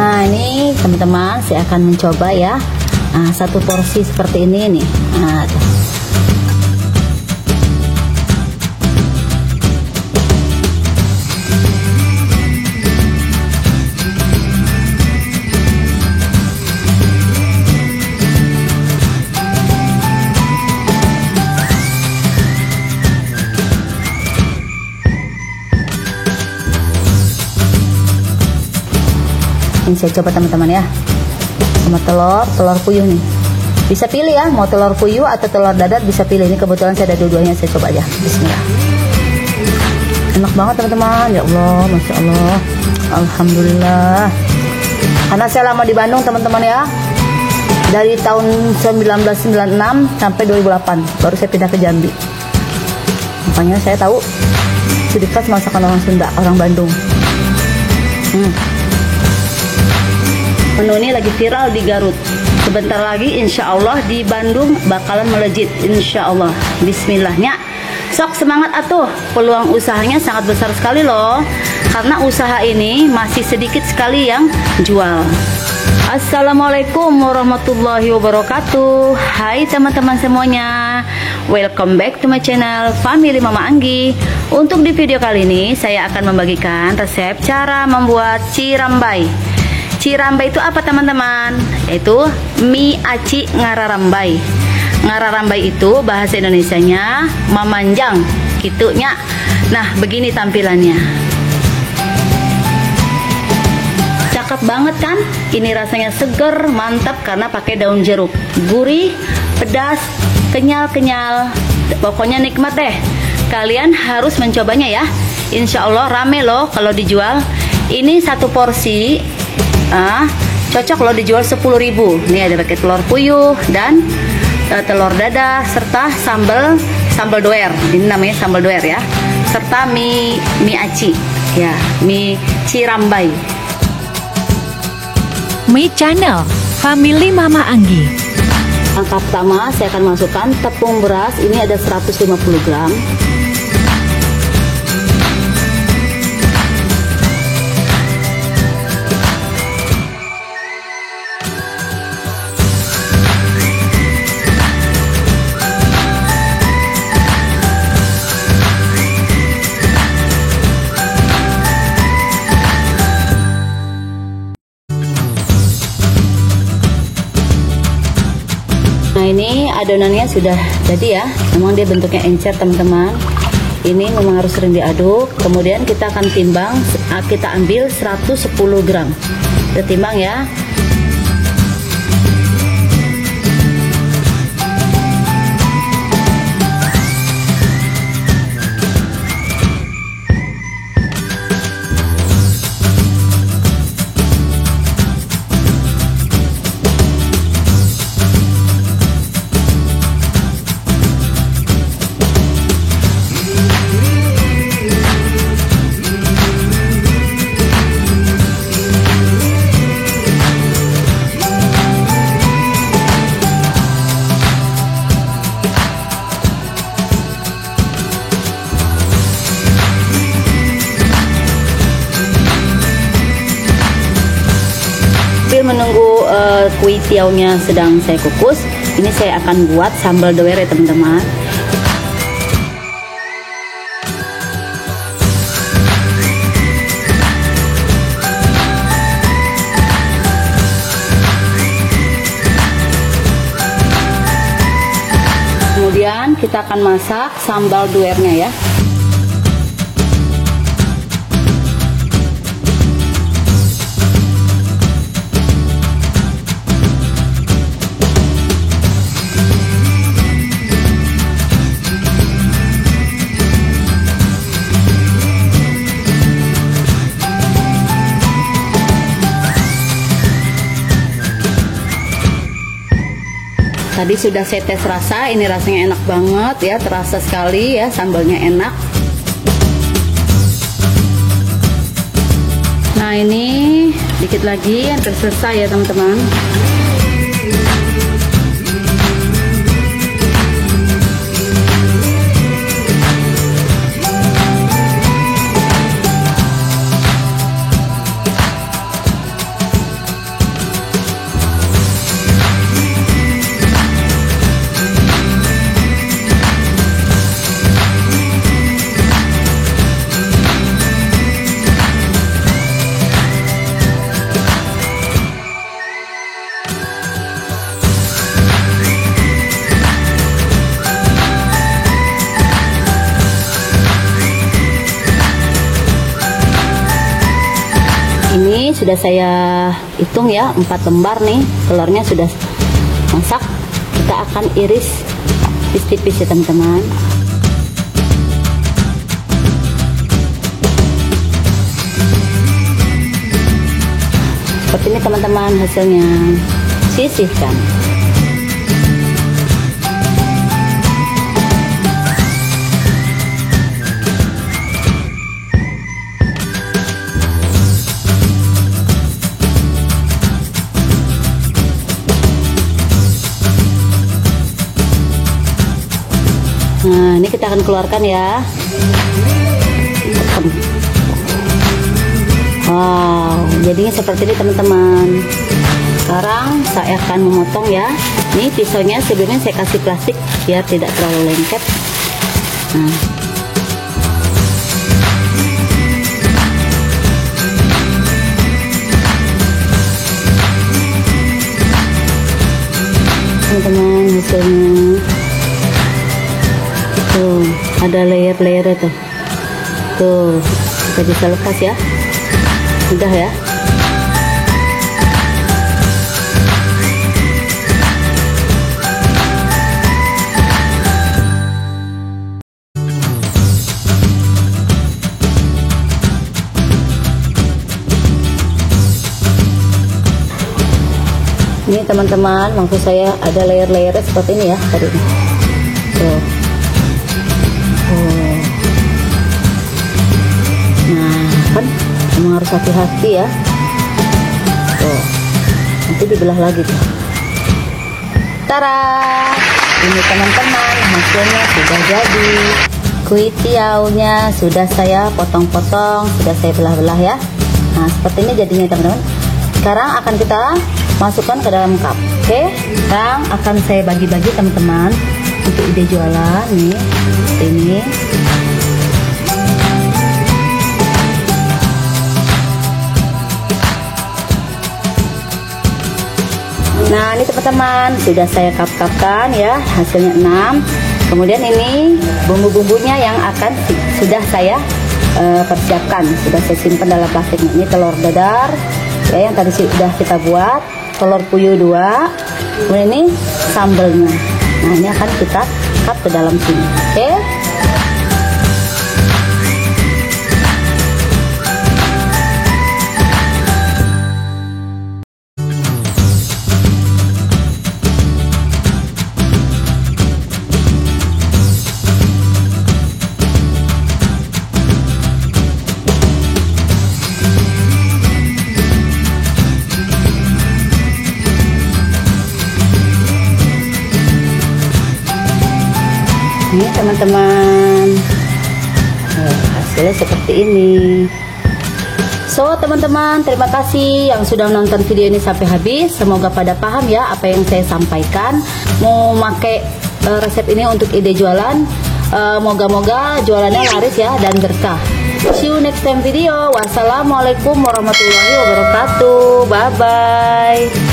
Nah ini teman-teman, saya akan mencoba ya. Nah, satu porsi seperti ini nih. Nah, ini saya coba teman-teman ya, sama telur puyuh nih. Bisa pilih ya, mau telur puyuh atau telur dadar bisa pilih. Ini kebetulan saya ada dua-duanya, saya coba aja. Bismillah. Enak banget teman-teman, ya Allah, Masya Allah, Alhamdulillah. Karena saya lama di Bandung teman-teman ya, dari tahun 1996 sampai 2008 baru saya pindah ke Jambi. Makanya saya tahu ciri khas masakan orang Sunda, orang Bandung. Menu ini lagi viral di Garut. Sebentar lagi insya Allah di Bandung bakalan melejit insya Allah. Bismillahnya. Sok semangat atuh. Peluang usahanya sangat besar sekali loh. Karena usaha ini masih sedikit sekali yang jual. Assalamualaikum warahmatullahi wabarakatuh. Hai teman-teman semuanya, welcome back to my channel Family Mama Anggi. Untuk di video kali ini saya akan membagikan resep cara membuat cirambai. Cirambai itu apa teman-teman? Yaitu mie aci ngararambai. Ngararambai itu bahasa Indonesianya memanjang gitunya. Nah begini tampilannya. Cakep banget kan? Ini rasanya seger, mantap karena pakai daun jeruk. Gurih, pedas, kenyal-kenyal. Pokoknya nikmat deh. Kalian harus mencobanya ya. Insya Allah rame loh kalau dijual. Ini satu porsi cocok loh dijual 10.000. Nih ada pakai telur puyuh dan telur dadar serta sambal doer. Ini namanya sambal doer ya. Serta mie aci ya, mie cirambai. Mie Channel Family Mama Anggi. Langkah pertama saya akan masukkan tepung beras. Ini ada 150 gram. Nah ini adonannya sudah jadi ya. Memang dia bentuknya encer teman-teman. Ini memang harus sering diaduk. Kemudian kita akan timbang. Kita ambil 110 gram. Kita timbang ya. Menunggu kue tiaunya sedang saya kukus, ini saya akan buat sambal doer ya teman-teman. Kemudian kita akan masak sambal doernya ya. Tadi sudah saya tes rasa, ini rasanya enak banget ya, terasa sekali ya, sambalnya enak. Nah ini dikit lagi hampir selesai ya teman-teman. sudah saya hitung ya, 4 lembar nih telurnya sudah masak. Kita akan iris tipis-tipis ya teman-teman. Seperti ini teman-teman hasilnya. Sisihkan. Nah, ini kita akan keluarkan ya. Wow, jadinya seperti ini teman-teman. Sekarang saya akan memotong ya. Ini pisaunya sebelumnya saya kasih plastik biar tidak terlalu lengket. Nah. Teman-teman, hasilnya tuh, ada layer-layer tuh. Tuh, kita bisa lepas ya. Udah ya. Ini teman-teman, maksud saya ada layer-layernya seperti ini ya tadi. Tuh. Nah, kan emang harus hati-hati ya. Tuh. Nanti dibelah lagi tuh. Tara! Ini teman-teman, hasilnya sudah jadi. Kue tiaunya sudah saya potong-potong, sudah saya belah-belah ya. Nah, seperti ini jadinya teman-teman. Sekarang akan kita masukkan ke dalam cup. Oke, sekarang akan saya bagi-bagi teman-teman untuk ide jualan nih. Ini. Nah, ini teman-teman sudah saya kap-kapkan ya, hasilnya 6. Kemudian ini bumbu-bumbunya yang akan sudah saya persiapkan, sudah saya simpan dalam plastiknya. Ini telur dadar ya, yang tadi sudah kita buat, telur puyuh 2, kemudian ini sambelnya. Nah, ini akan kita cut ke dalam sini. Oke. Ini teman-teman, hasilnya seperti ini. So teman-teman, terima kasih yang sudah menonton video ini sampai habis. Semoga pada paham ya apa yang saya sampaikan. Mau pakai resep ini untuk ide jualan, moga-moga jualannya laris ya dan berkah. See you next time video. Wassalamualaikum warahmatullahi wabarakatuh. Bye bye.